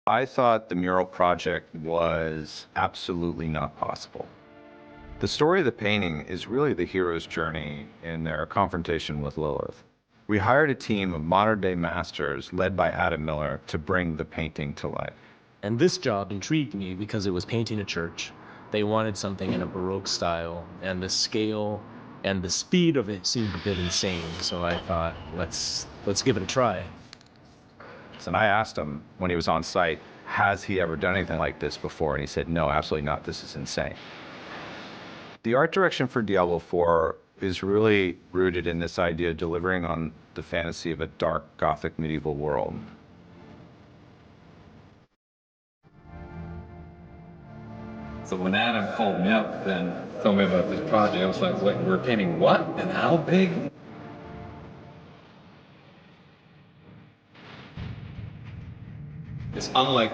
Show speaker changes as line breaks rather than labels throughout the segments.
I thought the mural project was absolutely not possible. The story of the painting is really the hero's journey in their confrontation with Lilith. We hired a team of modern-day masters led by Adam Miller to bring the painting to life.
And this job intrigued me because it was painting a church. They wanted something in a Baroque style, and the scale and the speed of it seemed a bit insane. So I thought, let's give it a try.
And I asked him when he was on site, has he ever done anything like this before? And he said, no, absolutely not. This is insane. The art direction for Diablo 4 is really rooted in this idea of delivering on the fantasy of a dark, gothic medieval world.
So when Adam called me up and told me about this project, I was like, wait, we're painting what and how big? It's unlike,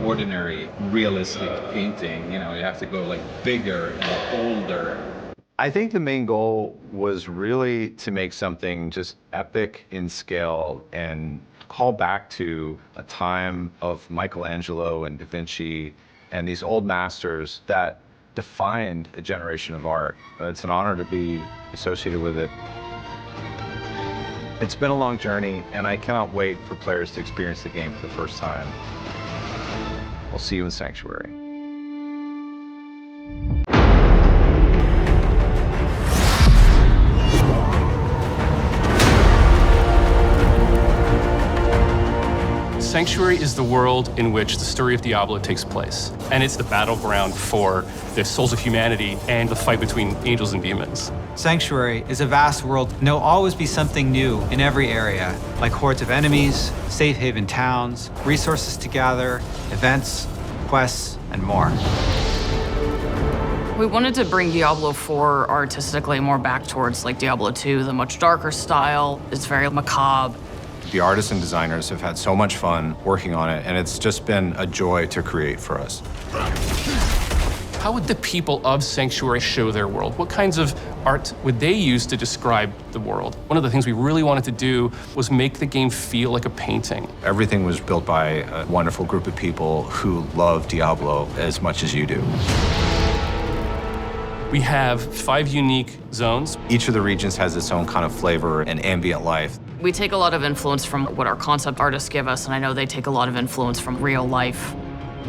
ordinary realistic painting. You have to go like bigger and older.
I think the main goal was really to make something just epic in scale and call back to a time of Michelangelo and Da Vinci and these old masters that defined a generation of art. It's an honor to be associated with it. It's been a long journey, and I cannot wait for players to experience the game for the first time. I'll see you in Sanctuary.
Sanctuary is the world in which the story of Diablo takes place, and it's the battleground for the souls of humanity and the fight between angels and demons.
Sanctuary is a vast world, and there'll always be something new in every area, like hordes of enemies, safe haven towns, resources to gather, events, quests, and more.
We wanted to bring Diablo 4 artistically more back towards like Diablo 2, the much darker style. It's very macabre.
The artists and designers have had so much fun working on it, and it's just been a joy to create for us.
How would the people of Sanctuary show their world? What kinds of art would they use to describe the world? One of the things we really wanted to do was make the game feel like a painting.
Everything was built by a wonderful group of people who love Diablo as much as you do.
We have 5 unique zones.
Each of the regions has its own kind of flavor and ambient life.
We take a lot of influence from what our concept artists give us, and I know they take a lot of influence from real life.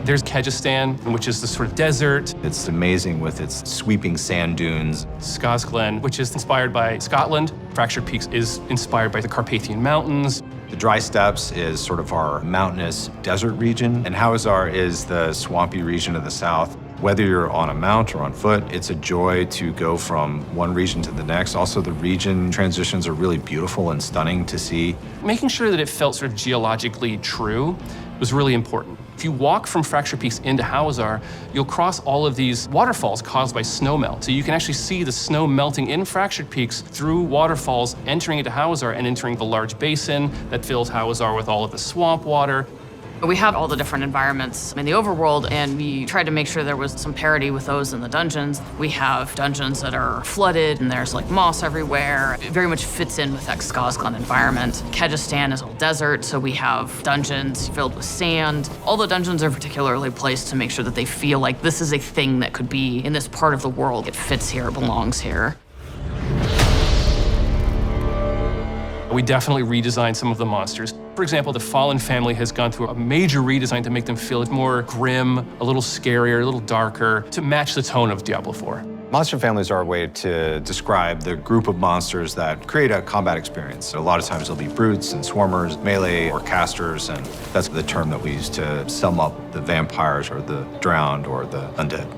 There's Kegistan, which is the sort of desert.
It's amazing with its sweeping sand dunes.
Skazglen, which is inspired by Scotland. Fractured Peaks is inspired by the Carpathian Mountains.
The Dry Steppes is sort of our mountainous desert region, and Hawazar is the swampy region of the south. Whether you're on a mount or on foot, it's a joy to go from one region to the next. Also, the region transitions are really beautiful and stunning to see.
Making sure that it felt sort of geologically true was really important. If you walk from Fractured Peaks into Hawazar, you'll cross all of these waterfalls caused by snow melt. So you can actually see the snow melting in Fractured Peaks through waterfalls, entering into Hawazar and entering the large basin that fills Hawazar with all of the swamp water.
We have all the different environments in the overworld, and we tried to make sure there was some parity with those in the dungeons. We have dungeons that are flooded, and there's like moss everywhere. It very much fits in with that Skazglen environment. Kegistan is all desert, so we have dungeons filled with sand. All the dungeons are particularly placed to make sure that they feel like this is a thing that could be in this part of the world. It fits here, it belongs here.
We definitely redesigned some of the monsters. For example, the Fallen family has gone through a major redesign to make them feel more grim, a little scarier, a little darker, to match the tone of Diablo 4.
Monster families are a way to describe the group of monsters that create a combat experience. A lot of times there'll be brutes and swarmers, melee or casters, and that's the term that we use to sum up the vampires or the drowned or the undead.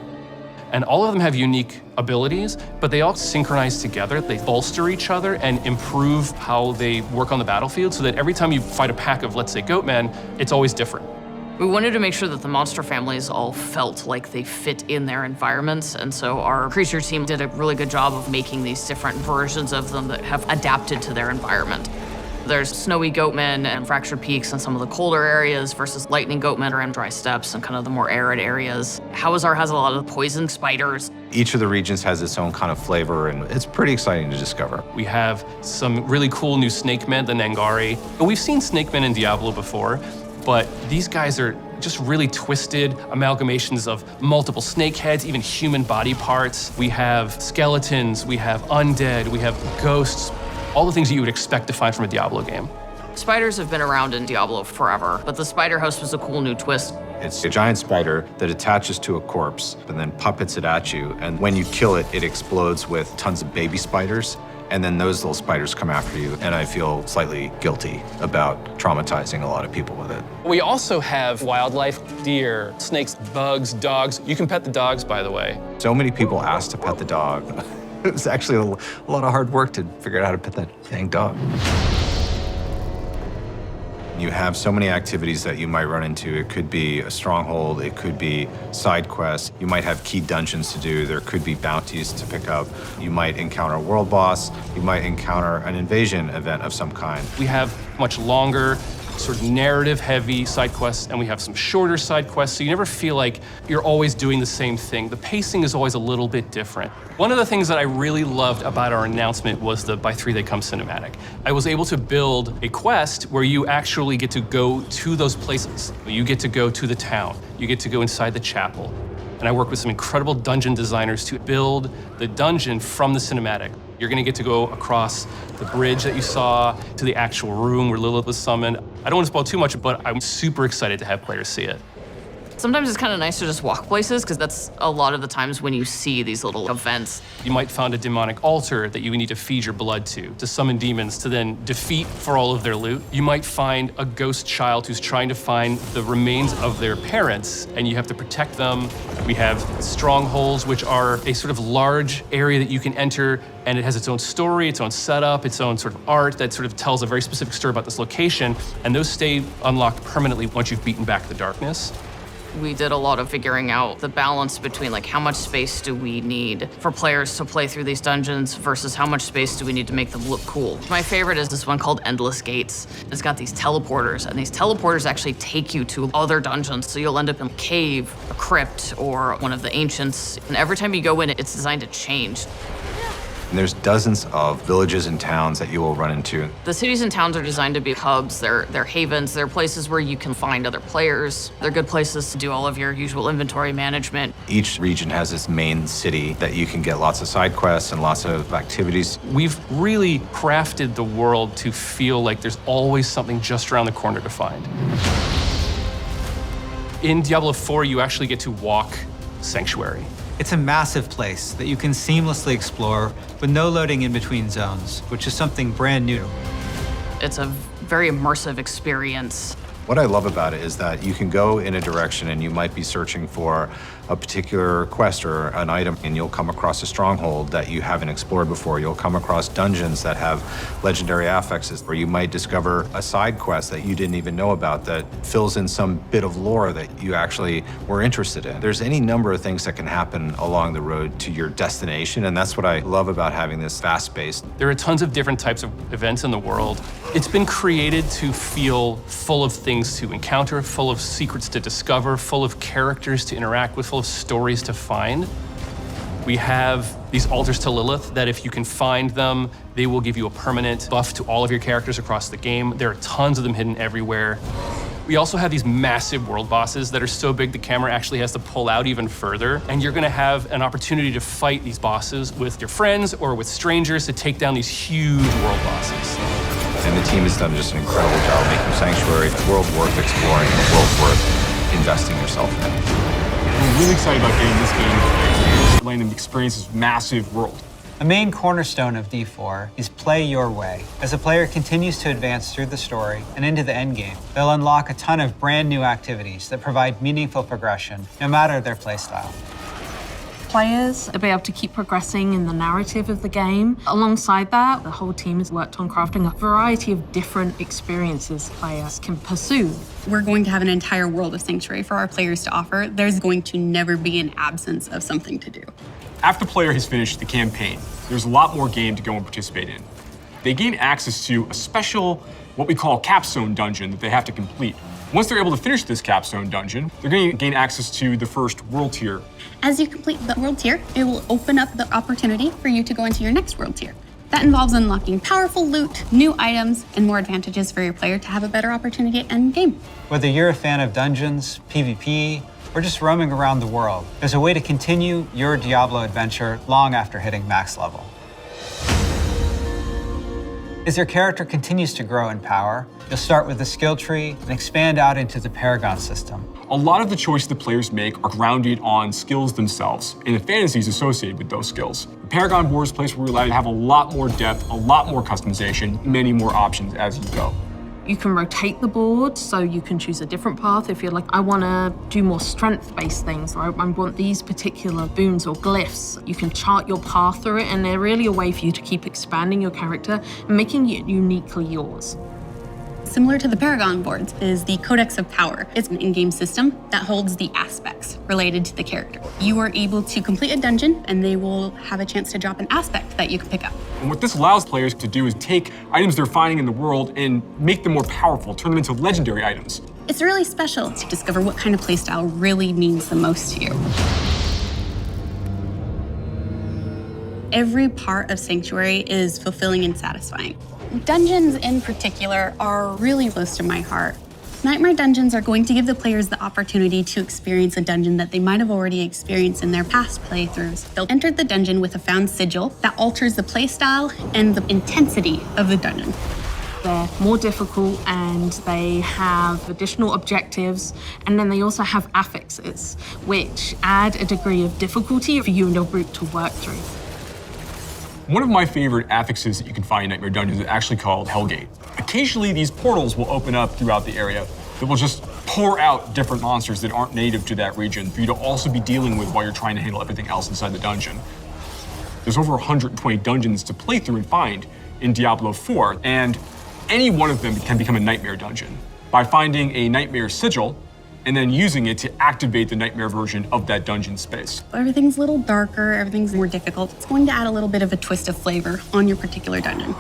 And all of them have unique abilities, but they all synchronize together. They bolster each other and improve how they work on the battlefield so that every time you fight a pack of, let's say, goatmen, it's always different.
We wanted to make sure that the monster families all felt like they fit in their environments, and so our creature team did a really good job of making these different versions of them that have adapted to their environment. There's snowy goatmen and Fractured Peaks in some of the colder areas versus lightning goatmen around Dry Steppes and kind of the more arid areas. Hawazar has a lot of poison spiders.
Each of the regions has its own kind of flavor, and it's pretty exciting to discover.
We have some really cool new snake men, the Nangari. We've seen snake men in Diablo before, but these guys are just really twisted amalgamations of multiple snake heads, even human body parts. We have skeletons, we have undead, we have ghosts, all the things that you would expect to find from a Diablo game.
Spiders have been around in Diablo forever, but the spider host was a cool new twist.
It's a giant spider that attaches to a corpse and then puppets it at you. And when you kill it, it explodes with tons of baby spiders. And then those little spiders come after you. And I feel slightly guilty about traumatizing a lot of people with it.
We also have wildlife, deer, snakes, bugs, dogs. You can pet the dogs, by the way.
So many people asked to pet the dog. It was actually a lot of hard work to figure out how to pet that dang dog. You have so many activities that you might run into. It could be a stronghold, it could be side quests. You might have key dungeons to do. There could be bounties to pick up. You might encounter a world boss. You might encounter an invasion event of some kind.
We have much longer, sort of narrative-heavy side quests, and we have some shorter side quests, so you never feel like you're always doing the same thing. The pacing is always a little bit different. One of the things that I really loved about our announcement was the By 3 They Come cinematic. I was able to build a quest where you actually get to go to those places. You get to go to the town. You get to go inside the chapel. And I work with some incredible dungeon designers to build the dungeon from the cinematic. You're gonna get to go across the bridge that you saw to the actual room where Lilith was summoned. I don't want to spoil too much, but I'm super excited to have players see it.
Sometimes it's kind of nice to just walk places, because that's a lot of the times when you see these little events.
You might find a demonic altar that you need to feed your blood to summon demons to then defeat for all of their loot. You might find a ghost child who's trying to find the remains of their parents, and you have to protect them. We have strongholds, which are a sort of large area that you can enter, and it has its own story, its own setup, its own sort of art that sort of tells a very specific story about this location, and those stay unlocked permanently once you've beaten back the darkness.
We did a lot of figuring out the balance between like how much space do we need for players to play through these dungeons versus how much space do we need to make them look cool. My favorite is this one called Endless Gates. It's got these teleporters, and these teleporters actually take you to other dungeons. So you'll end up in a cave, a crypt, or one of the ancients. And every time you go in, it's designed to change.
And there's dozens of villages and towns that you will run into.
The cities and towns are designed to be hubs. They're havens. They're places where you can find other players. They're good places to do all of your usual inventory management.
Each region has its main city that you can get lots of side quests and lots of activities.
We've really crafted the world to feel like there's always something just around the corner to find. In Diablo 4, you actually get to walk Sanctuary.
It's a massive place that you can seamlessly explore with no loading in between zones, which is something brand new.
It's a very immersive experience.
What I love about it is that you can go in a direction and you might be searching for a particular quest or an item, and you'll come across a stronghold that you haven't explored before. You'll come across dungeons that have legendary affixes, or you might discover a side quest that you didn't even know about that fills in some bit of lore that you actually were interested in. There's any number of things that can happen along the road to your destination, and that's what I love about having this vast space.
There are tons of different types of events in the world. It's been created to feel full of things to encounter, full of secrets to discover, full of characters to interact with, full of stories to find. We have these altars to Lilith that if you can find them, they will give you a permanent buff to all of your characters across the game. There are tons of them hidden everywhere. We also have these massive world bosses that are so big the camera actually has to pull out even further, and you're gonna have an opportunity to fight these bosses with your friends or with strangers to take down these huge world bosses.
And the team has done just an incredible job making Sanctuary a world worth exploring, a world worth investing yourself in.
I'm really excited about getting this game, letting them experience this massive world.
A main cornerstone of D4 is play your way. As a player continues to advance through the story and into the endgame, they'll unlock a ton of brand new activities that provide meaningful progression, no matter their playstyle.
Players will be able to keep progressing in the narrative of the game. Alongside that, the whole team has worked on crafting a variety of different experiences players can pursue.
We're going to have an entire world of Sanctuary for our players to offer. There's going to never be an absence of something to do.
After the player has finished the campaign, there's a lot more game to go and participate in. They gain access to a special, what we call capstone dungeon that they have to complete. Once they're able to finish this capstone dungeon, they're going to gain access to the first world tier.
As you complete the world tier, it will open up the opportunity for you to go into your next world tier. That involves unlocking powerful loot, new items, and more advantages for your player to have a better opportunity at endgame.
Whether you're a fan of dungeons, PvP, or just roaming around the world, there's a way to continue your Diablo adventure long after hitting max level. As your character continues to grow in power, you'll start with the skill tree and expand out into the Paragon system.
A lot of the choices the players make are grounded on skills themselves and the fantasies associated with those skills. The Paragon board is a place where we're allowed to have a lot more depth, a lot more customization, many more options as you go.
You can rotate the board, so you can choose a different path if you're like, I want to do more strength-based things, or I want these particular boons or glyphs. You can chart your path through it, and they're really a way for you to keep expanding your character and making it uniquely yours.
Similar to the Paragon boards is the Codex of Power. It's an in-game system that holds the aspects related to the character. You are able to complete a dungeon, and they will have a chance to drop an aspect that you can pick up.
And what this allows players to do is take items they're finding in the world and make them more powerful, turn them into legendary items.
It's really special to discover what kind of playstyle really means the most to you. Every part of Sanctuary is fulfilling and satisfying. Dungeons in particular are really close to my heart. Nightmare dungeons are going to give the players the opportunity to experience a dungeon that they might have already experienced in their past playthroughs. They'll enter the dungeon with a found sigil that alters the playstyle and the intensity of the dungeon.
They're more difficult and they have additional objectives, and then they also have affixes, which add a degree of difficulty for you and your group to work through.
One of my favorite affixes that you can find in Nightmare Dungeons is actually called Hellgate. Occasionally, these portals will open up throughout the area that will just pour out different monsters that aren't native to that region for you to also be dealing with while you're trying to handle everything else inside the dungeon. There's over 120 dungeons to play through and find in Diablo 4, and any one of them can become a Nightmare dungeon by finding a Nightmare sigil and then using it to activate the Nightmare version of that dungeon space.
Everything's a little darker, everything's more difficult. It's going to add a little bit of a twist of flavor on your particular dungeon.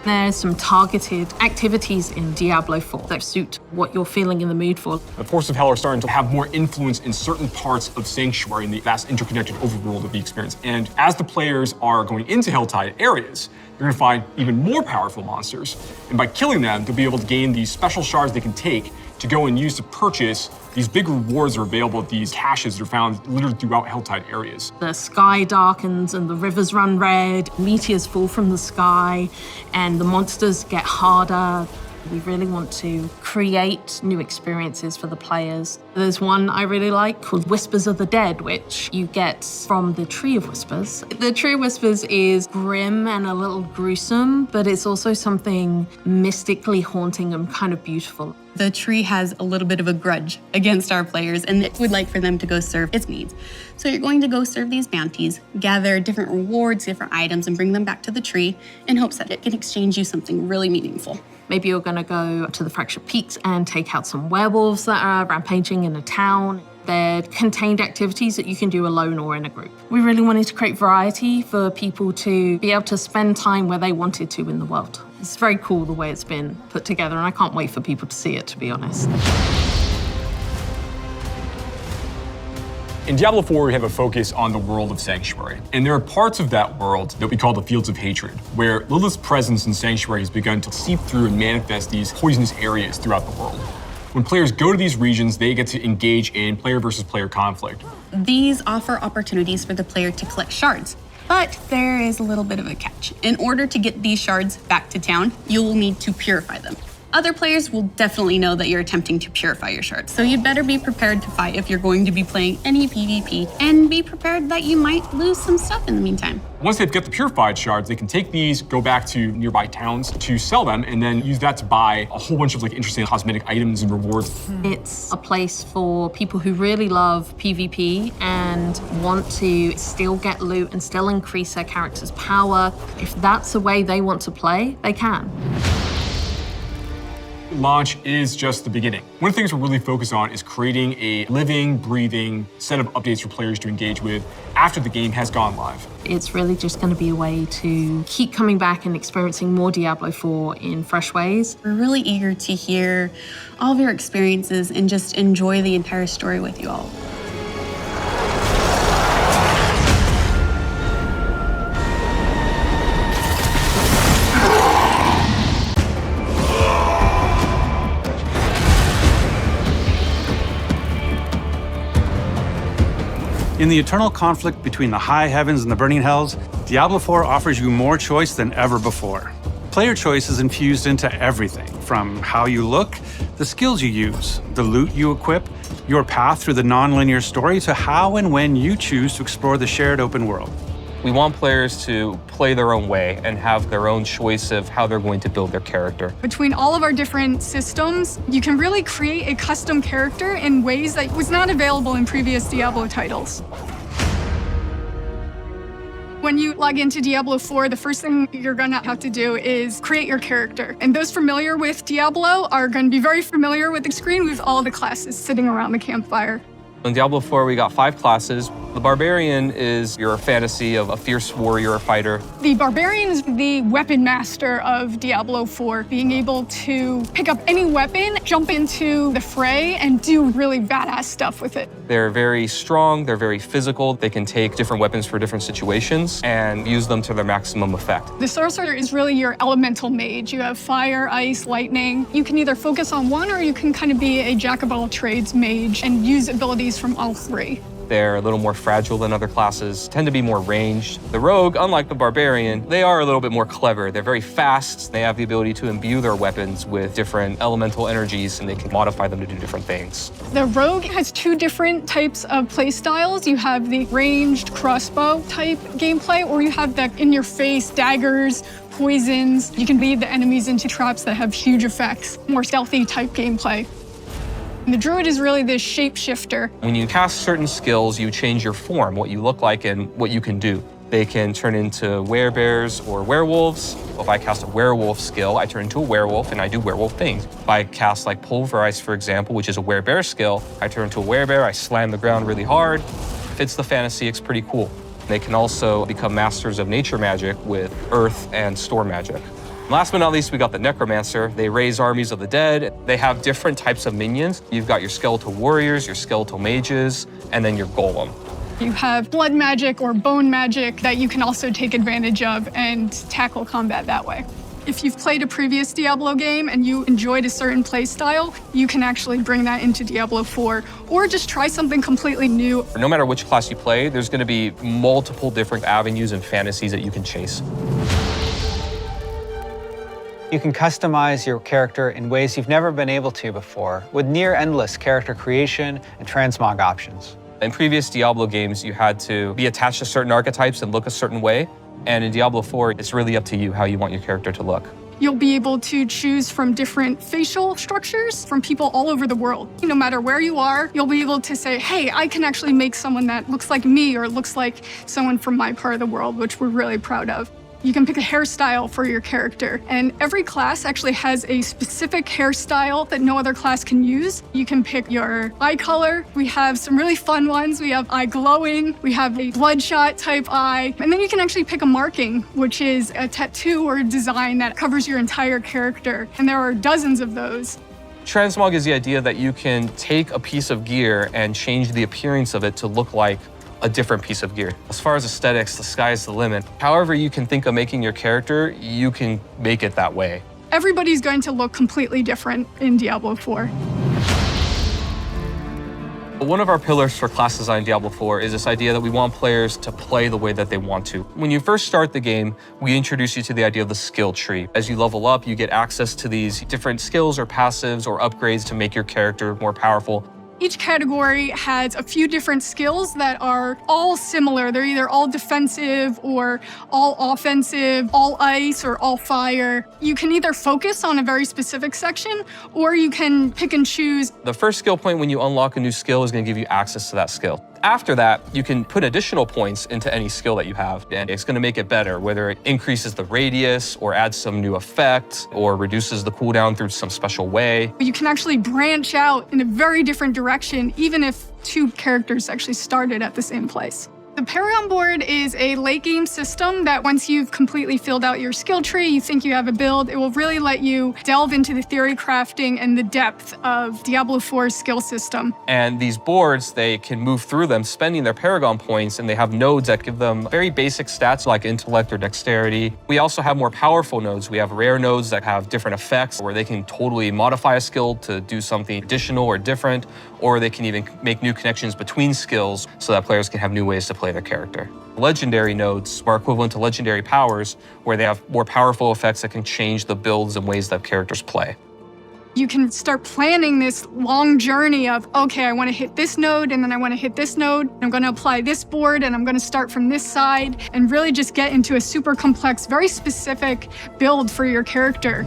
There's some targeted activities in Diablo 4 that suit what you're feeling in the mood for.
The Forces of Hell are starting to have more influence in certain parts of Sanctuary in the vast interconnected overworld of the experience. And as the players are going into Helltide areas, you're gonna find even more powerful monsters. And by killing them, they'll be able to gain these special shards they can take to go and use to purchase these big rewards that are available at these caches that are found littered throughout Helltide areas.
The sky darkens and the rivers run red, meteors fall from the sky, and the monsters get harder. We really want to create new experiences for the players. There's one I really like called Whispers of the Dead, which you get from the Tree of Whispers. The Tree of Whispers is grim and a little gruesome, but it's also something mystically haunting and kind of beautiful.
The tree has a little bit of a grudge against our players, and it would like for them to go serve its needs. So you're going to go serve these bounties, gather different rewards, different items, and bring them back to the tree in hopes that it can exchange you something really meaningful.
Maybe you're gonna go to the Fractured Peaks and take out some werewolves that are rampaging in a town. They're contained activities that you can do alone or in a group. We really wanted to create variety for people to be able to spend time where they wanted to in the world. It's very cool the way it's been put together, and I can't wait for people to see it, to be honest.
In Diablo 4, we have a focus on the world of Sanctuary. And there are parts of that world that we call the Fields of Hatred, where Lilith's presence in Sanctuary has begun to seep through and manifest these poisonous areas throughout the world. When players go to these regions, they get to engage in player versus player conflict.
These offer opportunities for the player to collect shards. But there is a little bit of a catch. In order to get these shards back to town, you will need to purify them. Other players will definitely know that you're attempting to purify your shards, so you'd better be prepared to fight if you're going to be playing any PvP, and be prepared that you might lose some stuff in the meantime.
Once they've got the purified shards, they can take these, go back to nearby towns to sell them, and then use that to buy a whole bunch of interesting cosmetic items and rewards.
It's a place for people who really love PvP and want to still get loot and still increase their character's power. If that's the way they want to play, they can.
Launch is just the beginning. One of the things we're really focused on is creating a living, breathing set of updates for players to engage with after the game has gone live.
It's really just going to be a way to keep coming back and experiencing more Diablo 4 in fresh ways.
We're really eager to hear all of your experiences and just enjoy the entire story with you all.
In the eternal conflict between the high heavens and the burning hells, Diablo 4 offers you more choice than ever before. Player choice is infused into everything, from how you look, the skills you use, the loot you equip, your path through the non-linear story, to how and when you choose to explore the shared open world.
We want players to play their own way and have their own choice of how they're going to build their character.
Between all of our different systems, you can really create a custom character in ways that was not available in previous Diablo titles. When you log into Diablo 4, the first thing you're gonna have to do is create your character. And those familiar with Diablo are gonna be very familiar with the screen with all the classes sitting around the campfire.
In Diablo 4, we got 5 classes. The Barbarian is your fantasy of a fierce warrior or fighter.
The Barbarian is the weapon master of Diablo 4, being able to pick up any weapon, jump into the fray, and do really badass stuff with it.
They're very strong, they're very physical. They can take different weapons for different situations and use them to their maximum effect.
The Sorcerer is really your elemental mage. You have fire, ice, lightning. You can either focus on one or you can kind of be a jack-of-all-trades mage and use abilities from all 3.
They're a little more fragile than other classes, tend to be more ranged. The Rogue, unlike the Barbarian, they are a little bit more clever. They're very fast. They have the ability to imbue their weapons with different elemental energies, and they can modify them to do different things.
The Rogue has 2 different types of play styles. You have the ranged crossbow type gameplay, or you have the in-your-face daggers, poisons. You can lead the enemies into traps that have huge effects, more stealthy type gameplay. The Druid is really this shapeshifter.
When you cast certain skills, you change your form, what you look like and what you can do. They can turn into werebears or werewolves. If I cast a werewolf skill, I turn into a werewolf and I do werewolf things. If I cast like Pulverize, for example, which is a werebear skill, I turn into a werebear, I slam the ground really hard. Fits the fantasy, it's pretty cool. They can also become masters of nature magic with earth and storm magic. Last but not least, we got the Necromancer. They raise armies of the dead. They have different types of minions. You've got your skeletal warriors, your skeletal mages, and then your golem.
You have blood magic or bone magic that you can also take advantage of and tackle combat that way. If you've played a previous Diablo game and you enjoyed a certain play style, you can actually bring that into Diablo 4, or just try something completely new.
No matter which class you play, there's going to be multiple different avenues and fantasies that you can chase.
You can customize your character in ways you've never been able to before, with near-endless character creation and transmog options.
In previous Diablo games, you had to be attached to certain archetypes and look a certain way. And in Diablo 4, it's really up to you how you want your character to look.
You'll be able to choose from different facial structures from people all over the world. No matter where you are, you'll be able to say, hey, I can actually make someone that looks like me or looks like someone from my part of the world, which we're really proud of. You can pick a hairstyle for your character, and every class actually has a specific hairstyle that no other class can use. You can pick your eye color. We have some really fun ones. We have eye glowing, we have a bloodshot type eye, and then you can actually pick a marking, which is a tattoo or a design that covers your entire character, and there are dozens of those.
Transmog is the idea that you can take a piece of gear and change the appearance of it to look like a different piece of gear. As far as aesthetics, the sky's the limit. However you can think of making your character, you can make it that way.
Everybody's going to look completely different in Diablo 4.
One of our pillars for class design in Diablo 4 is this idea that we want players to play the way that they want to. When you first start the game, we introduce you to the idea of the skill tree. As you level up, you get access to these different skills or passives or upgrades to make your character more powerful.
Each category has a few different skills that are all similar. They're either all defensive or all offensive, all ice or all fire. You can either focus on a very specific section or you can pick and choose.
The first skill point when you unlock a new skill is going to give you access to that skill. After that, you can put additional points into any skill that you have, and it's going to make it better, whether it increases the radius or adds some new effect or reduces the cooldown through some special way.
You can actually branch out in a very different direction, even if 2 characters actually started at the same place. The Paragon board is a late game system that once you've completely filled out your skill tree, you think you have a build, it will really let you delve into the theory crafting and the depth of Diablo 4's skill system.
And these boards, they can move through them spending their Paragon points, and they have nodes that give them very basic stats like intellect or dexterity. We also have more powerful nodes. We have rare nodes that have different effects where they can totally modify a skill to do something additional or different, or they can even make new connections between skills so that players can have new ways to play their character. Legendary nodes are equivalent to legendary powers, where they have more powerful effects that can change the builds and ways that characters play.
You can start planning this long journey of, okay, I want to hit this node, and then I want to hit this node. I'm going to apply this board, and I'm going to start from this side, and really just get into a super complex, very specific build for your character.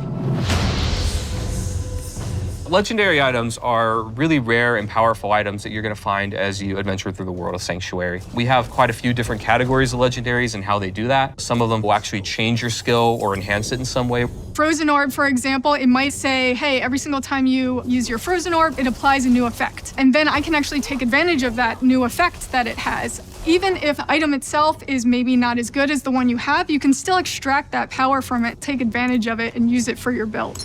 Legendary items are really rare and powerful items that you're going to find as you adventure through the world of Sanctuary. We have quite a few different categories of legendaries and how they do that. Some of them will actually change your skill or enhance it in some way.
Frozen Orb, for example, it might say, hey, every single time you use your Frozen Orb, it applies a new effect. And then I can actually take advantage of that new effect that it has. Even if the item itself is maybe not as good as the one you have, you can still extract that power from it, take advantage of it, and use it for your build.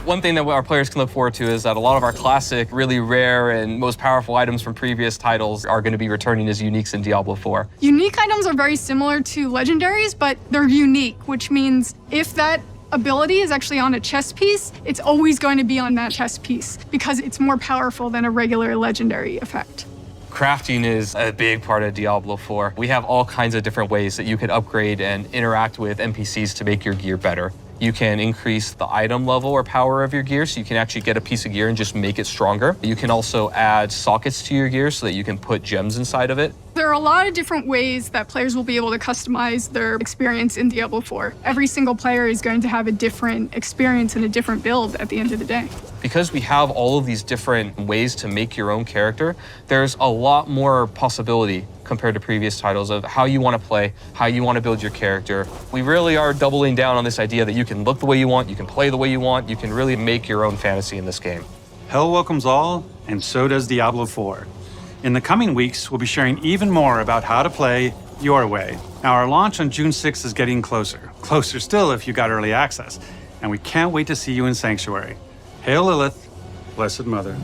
One thing that our players can look forward to is that a lot of our classic, really rare, and most powerful items from previous titles are going to be returning as uniques in Diablo 4.
Unique items are very similar to legendaries, but they're unique, which means if that ability is actually on a chess piece, it's always going to be on that chess piece because it's more powerful than a regular legendary effect.
Crafting is a big part of Diablo 4. We have all kinds of different ways that you can upgrade and interact with NPCs to make your gear better. You can increase the item level or power of your gear, so you can actually get a piece of gear and just make it stronger. You can also add sockets to your gear so that you can put gems inside of it.
There are a lot of different ways that players will be able to customize their experience in Diablo 4. Every single player is going to have a different experience and a different build at the end of the day.
Because we have all of these different ways to make your own character, there's a lot more possibility compared to previous titles of how you want to play, how you want to build your character. We really are doubling down on this idea that you can look the way you want, you can play the way you want, you can really make your own fantasy in this game.
Hell welcomes all, and so does Diablo 4. In the coming weeks, we'll be sharing even more about how to play your way. Now, our launch on June 6th is getting closer. Closer still if you got early access. And we can't wait to see you in Sanctuary. Hail Lilith, Blessed Mother.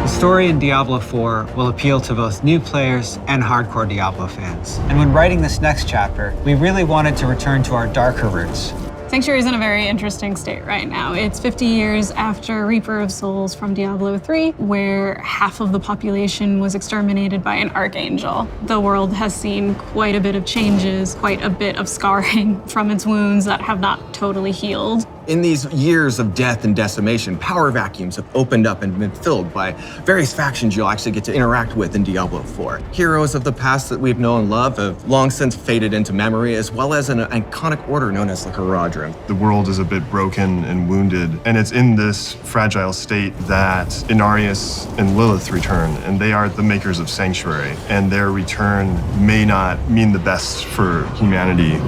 The story in Diablo 4 will appeal to both new players and hardcore Diablo fans. And when writing this next chapter, we really wanted to return to our darker roots.
Sanctuary is in a very interesting state right now. It's 50 years after Reaper of Souls from Diablo 3, where half of the population was exterminated by an archangel. The world has seen quite a bit of changes, quite a bit of scarring from its wounds that have not totally healed.
In these years of death and decimation, power vacuums have opened up and been filled by various factions you'll actually get to interact with in Diablo 4. Heroes of the past that we've known and loved have long since faded into memory, as well as an iconic order known as the Haradrim.
The world is a bit broken and wounded, and it's in this fragile state that Inarius and Lilith return, and they are the makers of Sanctuary, and their return may not mean the best for humanity.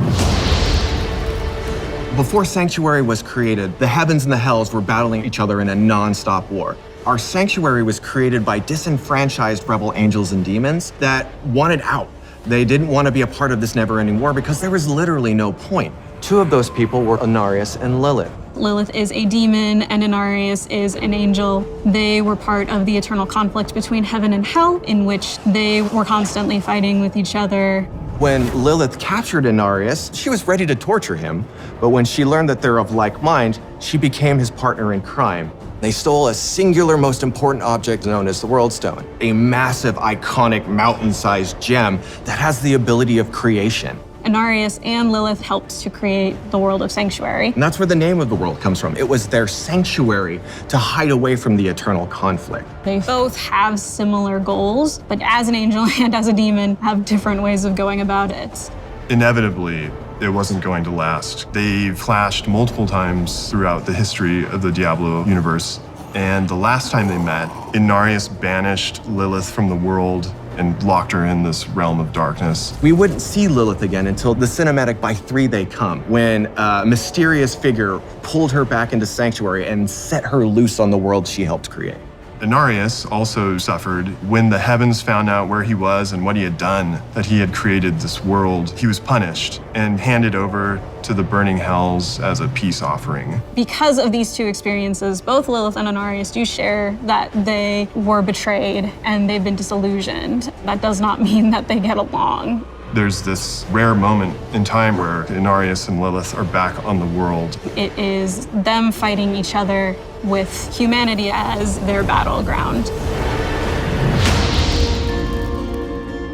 Before Sanctuary was created, the heavens and the hells were battling each other in a non-stop war. Our Sanctuary was created by disenfranchised rebel angels and demons that wanted out. They didn't want to be a part of this never-ending war because there was literally no point. Two of those people were Inarius and Lilith.
Lilith is a demon and Inarius is an angel. They were part of the eternal conflict between heaven and hell, in which they were constantly fighting with each other.
When Lilith captured Inarius, she was ready to torture him, but when she learned that they're of like mind, she became his partner in crime. They stole a singular, most important object known as the World Stone, a massive, iconic, mountain-sized gem that has the ability of creation.
Inarius and Lilith helped to create the world of Sanctuary.
And that's where the name of the world comes from. It was their sanctuary to hide away from the eternal conflict.
They both have similar goals, but as an angel and as a demon, have different ways of going about it.
Inevitably, it wasn't going to last. They've clashed multiple times throughout the history of the Diablo universe. And the last time they met, Inarius banished Lilith from the world and locked her in this realm of darkness.
We wouldn't see Lilith again until the cinematic By 3 They Come, when a mysterious figure pulled her back into Sanctuary and set her loose on the world she helped create.
Inarius also suffered when the heavens found out where he was and what he had done, that he had created this world. He was punished and handed over to the burning hells as a peace offering.
Because of these two experiences, both Lilith and Inarius do share that they were betrayed and they've been disillusioned. That does not mean that they get along.
There's this rare moment in time where Inarius and Lilith are back on the world.
It is them fighting each other with humanity as their battleground.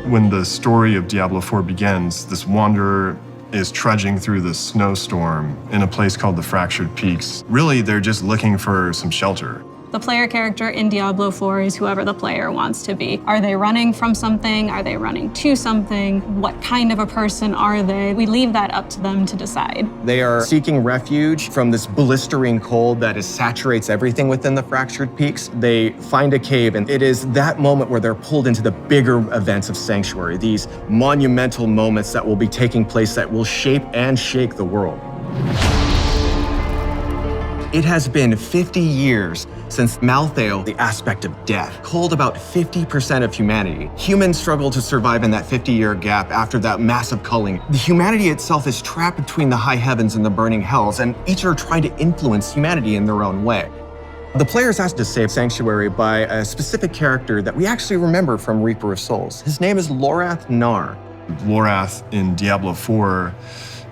When the story of Diablo 4 begins, this wanderer is trudging through the snowstorm in a place called the Fractured Peaks. Really, they're just looking for some shelter.
The player character in Diablo 4 is whoever the player wants to be. Are they running from something? Are they running to something? What kind of a person are they? We leave that up to them to decide.
They are seeking refuge from this blistering cold that saturates everything within the Fractured Peaks. They find a cave, and it is that moment where they're pulled into the bigger events of Sanctuary, these monumental moments that will be taking place that will shape and shake the world. It has been 50 years since Malthael, the aspect of death, culled about 50% of humanity. Humans struggle to survive in that 50-year gap after that massive culling. The humanity itself is trapped between the high heavens and the burning hells, and each are trying to influence humanity in their own way. The player is asked to save Sanctuary by a specific character that we actually remember from Reaper of Souls. His name is Lorath Nar.
Lorath in Diablo 4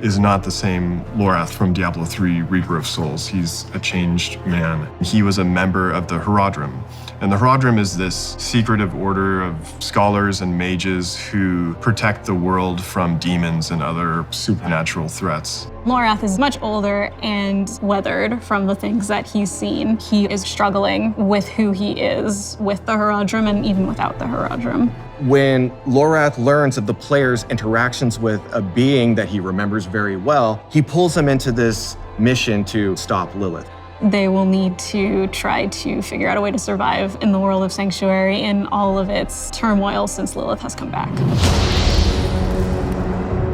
is not the same Lorath from Diablo 3 Reaper of Souls. He's a changed man. He was a member of the Herodrim. And the Herodrim is this secretive order of scholars and mages who protect the world from demons and other supernatural threats.
Lorath is much older and weathered from the things that he's seen. He is struggling with who he is with the Herodrim and even without the Herodrim.
When Lorath learns of the player's interactions with a being that he remembers very well, he pulls him into this mission to stop Lilith.
They will need to try to figure out a way to survive in the world of Sanctuary in all of its turmoil since Lilith has come back.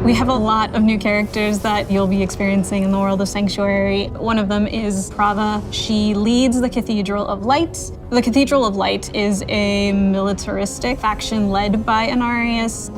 We have a lot of new characters that you'll be experiencing in the world of Sanctuary. One of them is Prava. She leads the Cathedral of Light. The Cathedral of Light is a militaristic faction led by Inarius.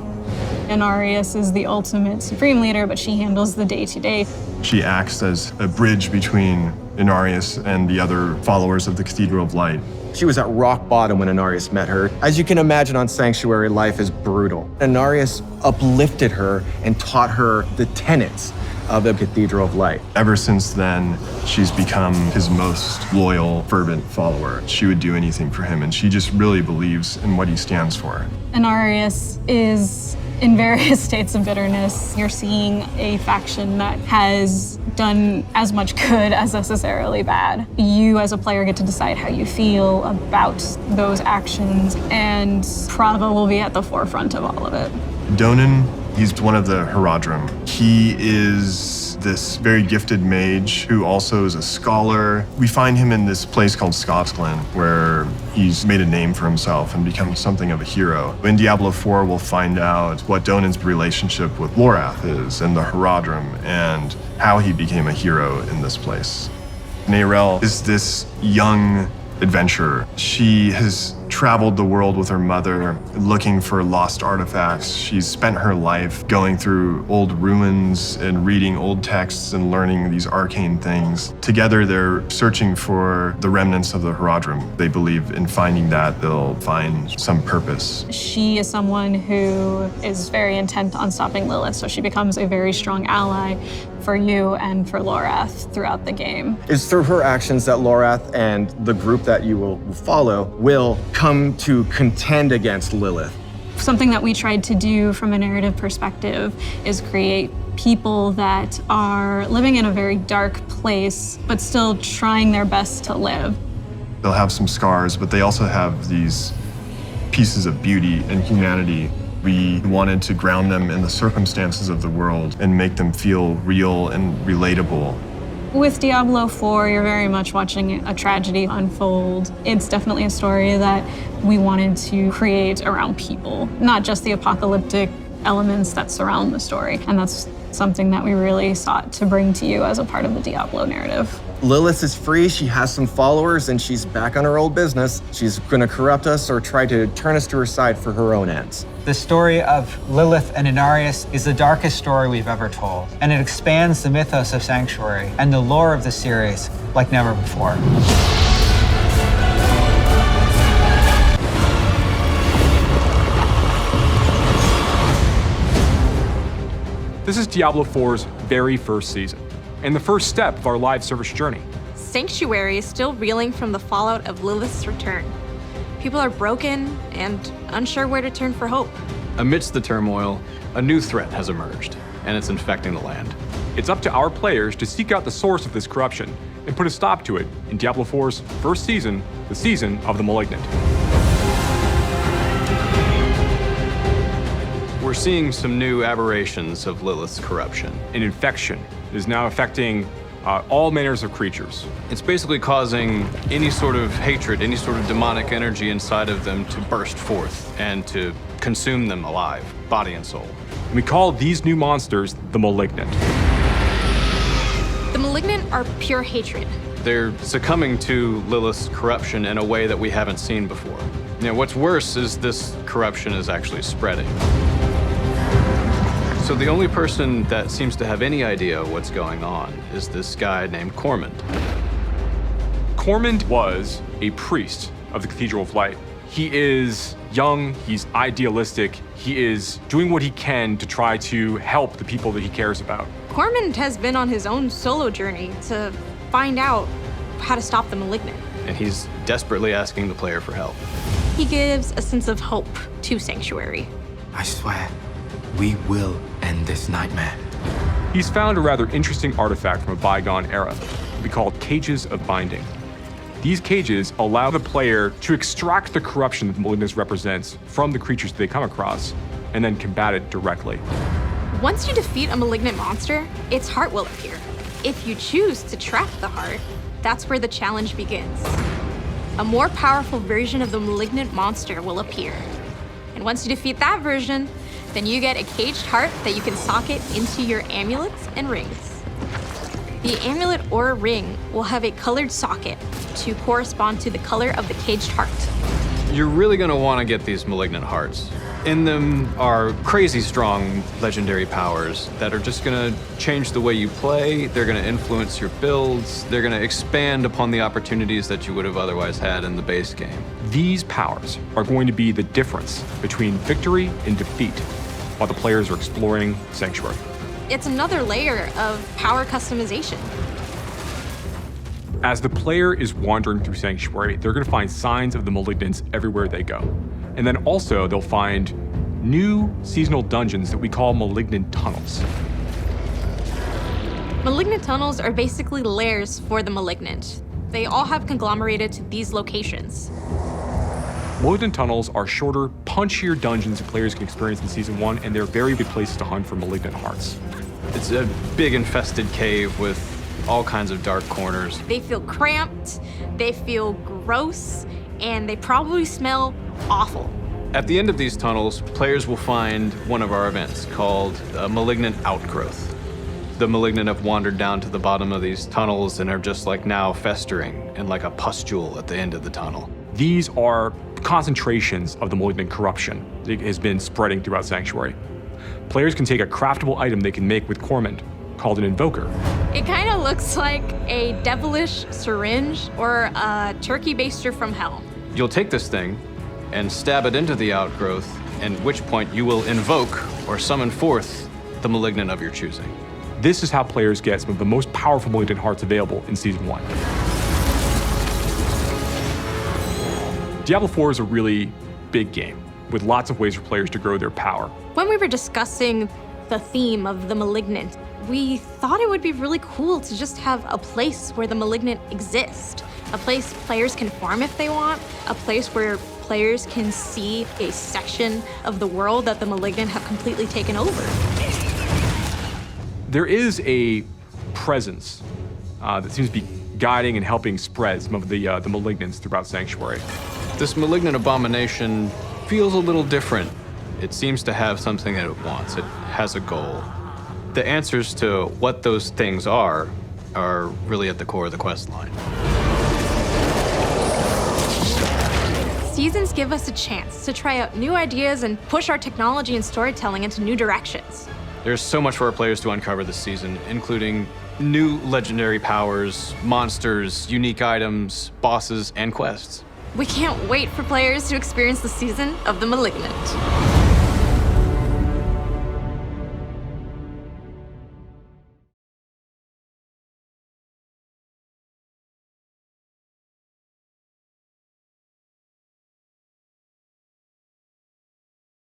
Inarius is the ultimate supreme leader, but she handles the day-to-day.
She acts as a bridge between Inarius and the other followers of the Cathedral of Light.
She was at rock bottom when Inarius met her. As you can imagine, on Sanctuary, life is brutal. Inarius uplifted her and taught her the tenets of the Cathedral of Light.
Ever since then, she's become his most loyal, fervent follower. She would do anything for him, and she just really believes in what he stands for.
Inarius is in various states of bitterness. You're seeing a faction that has done as much good as necessarily bad. You as a player get to decide how you feel about those actions, and Prava will be at the forefront of all of it.
Donan, he's one of the Herodrim. He is this very gifted mage who also is a scholar. We find him in this place called Scotsglen, where he's made a name for himself and become something of a hero. In Diablo 4, we'll find out what Donan's relationship with Lorath is and the Herodrim and how he became a hero in this place. Neyrelle is this young adventurer. She has traveled the world with her mother looking for lost artifacts. She's spent her life going through old ruins and reading old texts and learning these arcane things. Together, they're searching for the remnants of the Herodrim. They believe in finding that they'll find some purpose.
She is someone who is very intent on stopping Lilith, so she becomes a very strong ally for you and for Lorath throughout the game.
It's through her actions that Lorath and the group that you will follow will come to contend against Lilith.
Something that we tried to do from a narrative perspective is create people that are living in a very dark place, but still trying their best to live.
They'll have some scars, but they also have these pieces of beauty and humanity. We wanted to ground them in the circumstances of the world and make them feel real and relatable.
With Diablo 4, you're very much watching a tragedy unfold. It's definitely a story that we wanted to create around people, not just the apocalyptic elements that surround the story. And that's something that we really sought to bring to you as a part of the Diablo narrative.
Lilith is free, she has some followers, and she's back on her old business. She's gonna corrupt us or try to turn us to her side for her own ends.
The story of Lilith and Inarius is the darkest story we've ever told, and it expands the mythos of Sanctuary and the lore of the series like never before.
This is Diablo 4's very first season, and the first step of our live service journey.
Sanctuary is still reeling from the fallout of Lilith's return. People are broken and unsure where to turn for hope.
Amidst the turmoil, a new threat has emerged, and it's infecting the land.
It's up to our players to seek out the source of this corruption and put a stop to it in Diablo 4's first season, the season of the Malignant.
We're seeing some new aberrations of Lilith's corruption.
An infection is now affecting all manners of creatures.
It's basically causing any sort of hatred, any sort of demonic energy inside of them to burst forth and to consume them alive, body and soul.
And we call these new monsters the Malignant.
The Malignant are pure hatred.
They're succumbing to Lilith's corruption in a way that we haven't seen before. You know, what's worse is this corruption is actually spreading. So the only person that seems to have any idea what's going on is this guy named Cormand.
Cormand was a priest of the Cathedral of Light. He is young, he's idealistic, he is doing what he can to try to help the people that he cares about.
Cormand has been on his own solo journey to find out how to stop the Malignant.
And he's desperately asking the player for help.
He gives a sense of hope to Sanctuary.
I swear, we will end this nightmare.
He's found a rather interesting artifact from a bygone era, we call cages of binding. These cages allow the player to extract the corruption that the Malignant represents from the creatures that they come across, and then combat it directly.
Once you defeat a Malignant monster, its heart will appear. If you choose to trap the heart, that's where the challenge begins. A more powerful version of the Malignant monster will appear. And once you defeat that version, then you get a caged heart that you can socket into your amulets and rings. The amulet or ring will have a colored socket to correspond to the color of the caged heart.
You're really going to want to get these Malignant hearts. In them are crazy strong legendary powers that are just going to change the way you play. They're going to influence your builds. They're going to expand upon the opportunities that you would have otherwise had in the base game.
These powers are going to be the difference between victory and defeat while the players are exploring Sanctuary.
It's another layer of power customization.
As the player is wandering through Sanctuary, they're going to find signs of the Malignants everywhere they go. And then also they'll find new seasonal dungeons that we call Malignant Tunnels.
Malignant tunnels are basically lairs for the Malignant. They all have conglomerated to these locations.
Malignant Tunnels are shorter, punchier dungeons that players can experience in Season 1, and they're very good places to hunt for Malignant hearts.
It's a big infested cave with all kinds of dark corners.
They feel cramped, they feel gross, and they probably smell awful.
At the end of these tunnels, players will find one of our events called a Malignant Outgrowth. The Malignant have wandered down to the bottom of these tunnels and are just like now festering and like a pustule at the end of the tunnel.
These are concentrations of the Malignant corruption that has been spreading throughout Sanctuary. Players can take a craftable item they can make with Cormand, called an Invoker.
It kind of looks like a devilish syringe or a turkey baster from hell.
You'll take this thing and stab it into the outgrowth, at which point you will invoke or summon forth the Malignant of your choosing.
This is how players get some of the most powerful Malignant hearts available in Season 1. Diablo 4 is a really big game, with lots of ways for players to grow their power.
When we were discussing the theme of the Malignant, we thought it would be really cool to just have a place where the Malignant exist. A place players can farm if they want, a place where players can see a section of the world that the Malignant have completely taken over.
There is a presence that seems to be guiding and helping spread some of the malignants throughout Sanctuary.
This malignant abomination feels a little different. It seems to have something that it wants. It has a goal. The answers to what those things are really at the core of the quest line.
Seasons give us a chance to try out new ideas and push our technology and storytelling into new directions.
There's so much for our players to uncover this season, including new legendary powers, monsters, unique items, bosses, and quests.
We can't wait for players to experience the season of the Malignant.